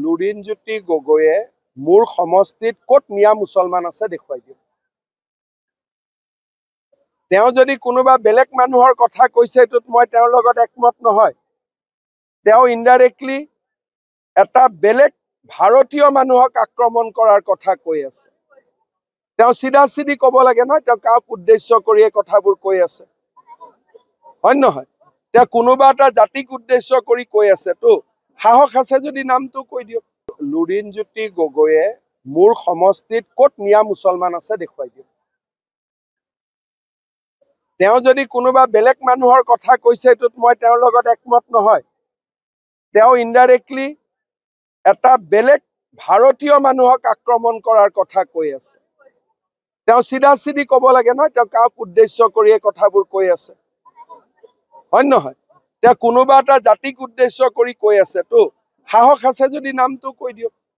লুৰিণজ্যোতি গগৈয়ে মোৰ সমষ্টিত ক'ত মিয়া মুছলমান আছে দেখুৱাই দিয়ক। তেওঁ যদি কোনোবা বেলেগ মানুহৰ কথা কৈছে এইটোত মই তেওঁৰ লগত একমত নহয়। তেওঁ ইনডাইৰেক্টলি এটা বেলেগ ভাৰতীয় মানুহক আক্ৰমণ কৰাৰ কথা কৈ আছে। তেওঁ চিধা চিধি ক'ব লাগে নহয়, তেওঁ কাক উদ্দেশ্য কৰি এই কথাবোৰ কৈ আছে, হয় নহয়? তেওঁ কোনোবা এটা জাতিক উদ্দেশ্য কৰি কৈ আছে, তো সাহস আছে যদি নামটো কৈ দিয়ক। লুৰিণজ্যোতি গগৈয়ে মোৰ সমষ্টিত ক'ত মিয়া মুছলমান আছে দেখুৱাই দিয়ক। তেওঁ যদি কোনোবা বেলেগ মানুহৰ কথা কৈছে এইটোত মই তেওঁৰ লগত একমত নহয়। তেওঁ ইনডাইৰেক্টলি এটা বেলেগ ভাৰতীয় মানুহক আক্ৰমণ কৰাৰ কথা কৈ আছে। তেওঁ চিধা চিধি ক'ব লাগে নহয়, তেওঁ কাক উদ্দেশ্য কৰি এই কথাবোৰ কৈ আছে, হয় নহয়? তেওঁ কোনোবা এটা জাতিক উদ্দেশ্য কৰি কৈ আছে, তো সাহস আছে যদি নামটো কৈ দিয়ক।